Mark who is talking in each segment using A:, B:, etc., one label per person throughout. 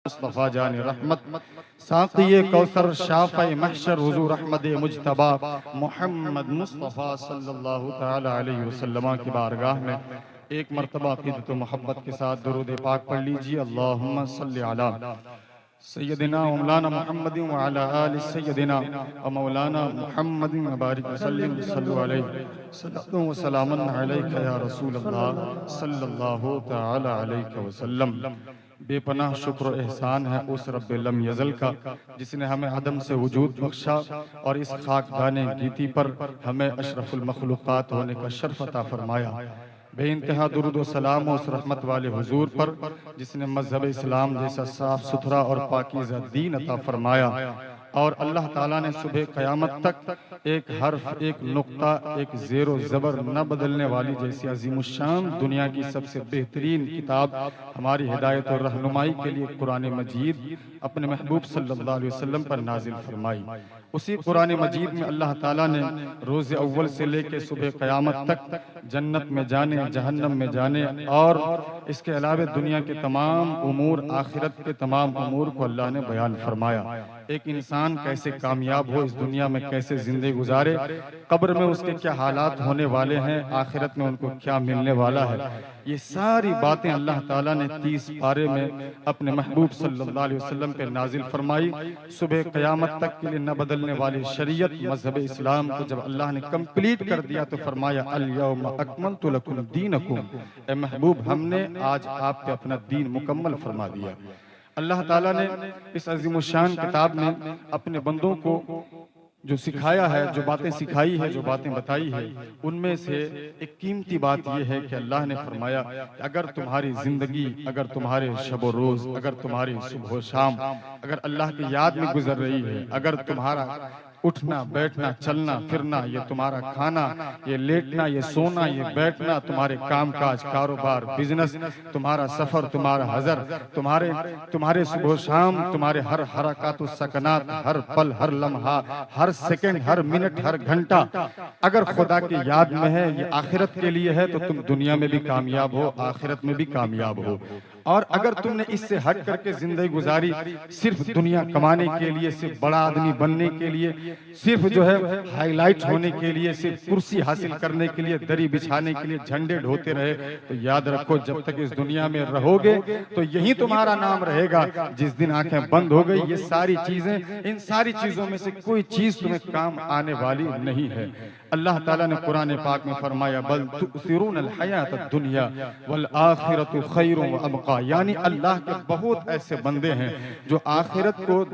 A: مصطفیٰ جان رحمت ساقی کوثر شافع محشر حضور احمد مجتبی محمد مصطفیٰ صلی اللہ تعالی علیہ وسلم کی بارگاہ میں ایک مرتبہ عقیدت و محبت کے ساتھ درود پاک پڑھ لیجئے۔ اللہم صلی علی سیدنا و مولانا محمد وعلی آل سیدنا و مولانا محمد مبارک وسلم صلو علیہ صلاۃ و سلام علیک یا رسول اللہ صلی اللہ تعالی علیہ وسلم۔ بے پناہ شکر و احسان ہے اس رب لم یزل کا جس نے ہمیں عدم سے وجود بخشا اور اس خاکدان گیتی پر ہمیں اشرف المخلوقات ہونے کا شرف عطا فرمایا۔ بے انتہا درود و سلام اس رحمت والے حضور پر جس نے مذہب اسلام جیسا صاف ستھرا اور پاکیزہ دین عطا فرمایا، اور اللہ تعالیٰ نے صبح قیامت تک ایک حرف، ایک نقطہ، ایک زیر و زبر نہ بدلنے والی جیسی عظیم الشان دنیا کی سب سے بہترین کتاب ہماری ہدایت اور رہنمائی کے لیے قرآن مجید اپنے محبوب صلی اللہ علیہ وسلم پر نازل فرمائی۔ اسی قرآن مجید میں اللہ تعالیٰ نے روز اول سے لے کے صبح قیامت تک جنت میں جانے، جہنم میں جانے اور اس کے علاوہ دنیا کے تمام امور، آخرت کے تمام امور کو اللہ نے بیان فرمایا۔ ایک انسان کیسے کامیاب ہو، اس دنیا میں کیسے زندگی گزارے، قبر میں اس کے کیا حالات ہونے والے ہیں، آخرت میں ان کو کیا ملنے والا ہے، یہ ساری باتیں اللہ تعالیٰ نے 30 پارے میں اپنے محبوب صلی اللہ علیہ وسلم پہ نازل فرمائی۔ صبح قیامت تک کے لیے نہ بدلنے والی شریعت مذہب اسلام کو جب اللہ نے کمپلیٹ کر دیا تو فرمایا الیوم اکملت لکم دینکم، اے محبوب ہم نے آج آپ پہ اپنا دین مکمل فرما دیا۔ اللہ تعالیٰ نے اس عظیم الشان کتاب میں اپنے بندوں کو جو سکھایا ہے، جو باتیں سکھائی ہے، جو باتیں بتائی ہے، ان میں سے ایک قیمتی بات یہ ہے کہ اللہ نے فرمایا کہ اگر تمہاری زندگی، اگر تمہارے شب و روز، اگر تمہاری صبح و شام اگر اللہ کی یاد میں گزر رہی ہے، اگر تمہارا اٹھنا، بیٹھنا، چلنا، پھرنا، یہ تمہارا کھانا، یہ لیٹنا، یہ سونا، یہ بیٹھنا، تمہارے کام کاج، کاروبار، بزنس، تمہارا سفر، تمہارا حضر، تمہارے صبح و شام، تمہارے ہر حرکات و سکنات، ہر پل، ہر لمحہ، ہر سیکنڈ، ہر منٹ، ہر گھنٹہ اگر خدا کی یاد میں ہے، یہ آخرت کے لیے ہے تو تم دنیا میں بھی کامیاب ہو، آخرت میں بھی کامیاب ہو۔ اور اگر تم نے اس سے ہٹ کر کے زندگی گزاری صرف دنیا کمانے کے لیے، صرف بڑا آدمی بننے کے لیے، صرف جو ہے ہائی لائٹ ہونے کے لیے، صرف کرسی حاصل کرنے کے لیے، دری بچھانے کے لیے جھنڈے ڈھوتے رہے، تو یاد رکھو جب تک اس دنیا میں رہو گے تو یہی تمہارا نام رہے گا۔ جس دن آنکھیں بند ہو گئی یہ ساری چیزیں، ان ساری چیزوں میں سے کوئی چیز تمہیں کام آنے والی نہیں ہے۔ اللہ تعالیٰ نے قرآن پاک میں فرمایا بل تؤثرون الحیات الدنیا والآخرۃ خیر وابقی، یعنی اللہ کے بہت ایسے بندے ہیں جو آخرت کو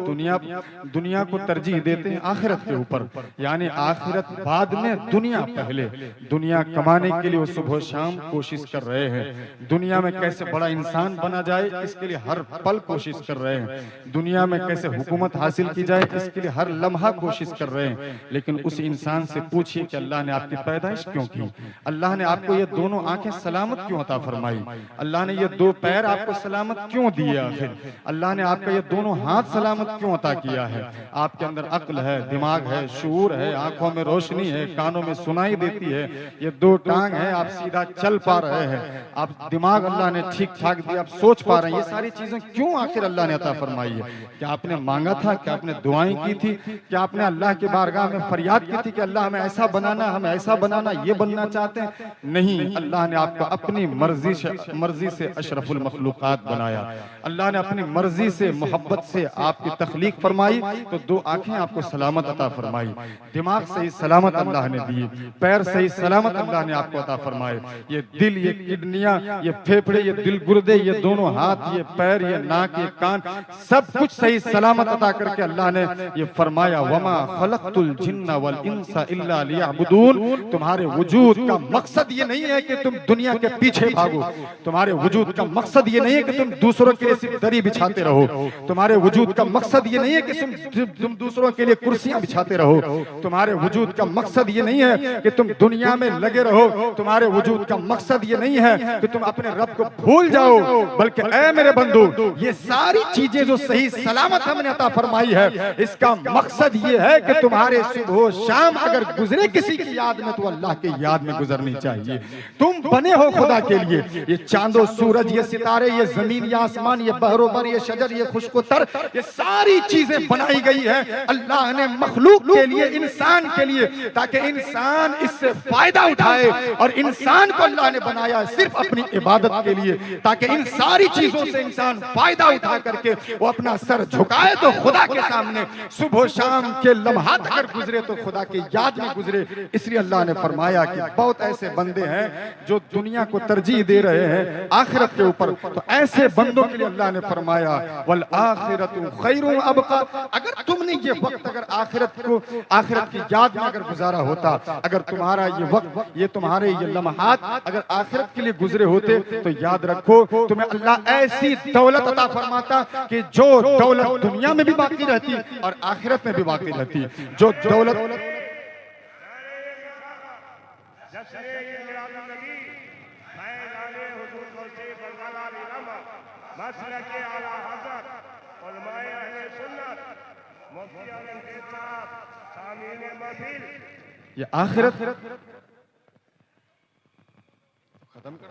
A: دنیا کو ترجیح دیتے ہیں آخرت کے اوپر، یعنی آخرت بعد میں دنیا پہلے۔ دنیا کمانے کے لیے وہ صبح و شام کوشش کر رہے ہیں، دنیا میں کیسے بڑا انسان بنا جائے اس کے لیے ہر پل کوشش کر رہے ہیں، دنیا میں کیسے حکومت حاصل کی جائے اس کے لیے ہر لمحہ کوشش کر رہے ہیں۔ لیکن اس انسان سے پوچھیے کہ اللہ نے آپ کی پیدائش کیوں کی؟ اللہ نے آپ کو یہ دونوں آنکھیں سلامت کیوں عطا فرمائی؟ اللہ نے یہ دو پیر آپ کو سلامت کیوں دیے؟ آخر اللہ نے آپ کا یہ دونوں ہاتھ سلامت کیوں عطا کیا ہے؟ آپ کے اندر عقل ہے، دماغ ہے، شعور ہے، آنکھوں میں روشنی ہے، کانوں میں سنائی دیتی ہے، یہ دو ٹانگ ہیں، آپ سیدھا چل پا رہے ہیں، آپ دماغ اللہ نے ٹھیک ٹھاک دیا، آپ سوچ پا رہے ہیں۔ یہ ساری چیزیں کیوں آخر اللہ نے عطا فرمائی ہے؟ کیا آپ نے مانگا تھا؟ کیا آپ نے دعائیں کی تھی؟ کیا آپ نے اللہ کی بارگاہ میں فریاد کی تھی کہ اللہ ہمیں ایسا بنانا، ہمیں ایسا بنانا، یہ بننا چاہتے ہیں؟ نہیں، اللہ نے آپ کو اپنی مرضی سے اشرف المخلوقات بنایا، اللہ نے اپنی مرضی سے، محبت سے آپ کی تخلیق فرمائی تو دو آنکھیں آپ کو سلامت عطا فرمائی، دماغ صحیح سلامت اللہ نے دیے، پیر صحیح سلامت اللہ نے آپ کو عطا فرمائے، یہ دل، یہ کڈنیاں، یہ پھیپھڑے، یہ دل گردے، یہ دونوں ہاتھ، یہ پیر، یہ ناک، یہ کان، سب کچھ صحیح سلامت عطا کر کے اللہ نے یہ فرمایا وما خلقت الجن والانس الا لیعبدون۔ تمہارے وجود کا مقصد یہ نہیں ہے کہ تم دنیا کے پیچھے بھاگو، تمہارے وجود کا مقصد یہ نہیں ہے کہ تم دوسروں کے لیے صرف دری بچھاتے رہو، تمہارے وجود کا مقصد یہ نہیں ہے کہ تم دوسروں کے لیے کرسیاں بچھاتے رہو، تمہارے وجود کا مقصد یہ نہیں ہے کہ تم دنیا میں لگے رہو، تمہارے وجود کا مقصد یہ نہیں ہے کہ تم اپنے رب کو بھول جاؤ، بلکہ اے میرے بندو یہ ساری چیزیں جو صحیح سلامت ہم نے عطا فرمائی ہے، اس کا مقصد یہ ہے کہ تمہارے صبح و شام اگر گزرے کسی کی یاد میں تو اللہ کے یاد میں گزرنی چاہیے. تم بنے ہو خدا کے لیے. یہ چاند و سورج، یہ ستارے، یہ زمین، یہ آسمان، یہ بحر و بر، یہ شجر، یہ خشک و تر، یہ ساری چیزیں بنائی گئی ہیں اللہ نے مخلوق کے لیے، انسان کے لیے، تاکہ انسان اس سے فائدہ اٹھائے. اور انسان کو اللہ نے بنایا صرف اپنی عبادت کے لیے، تاکہ ان ساری چیزوں سے انسان فائدہ اٹھا کر کے وہ اپنا سر جھکائے تو خدا کے سامنے صبح و شام کے لمحات اگر گزرے تو خدا کی یاد میں گزرے. اس لیے اللہ نے فرمایا کہ بہت ایسے بندے ہیں جو دنیا کو ترجیح دے رہے ہیں آخرت کے اوپر، تو ایسے بندوں کے لیے اللہ نے فرمایا والآخرۃ خیر وابقی. اگر تم نے یہ وقت اگر آخرت کی یاد میں اگر گزارا ہوتا، اگر تمہارا یہ وقت، یہ تمہارے یہ لمحات اگر آخرت کے لیے گزرے ہوتے، تو یاد رکھو تمہیں اللہ ایسی دولت عطا فرماتا کہ جو دولت دنیا میں بھی باقی رہتی اور آخرت میں بھی باقی رہتی. جو دولت یہ آخرت ختم کر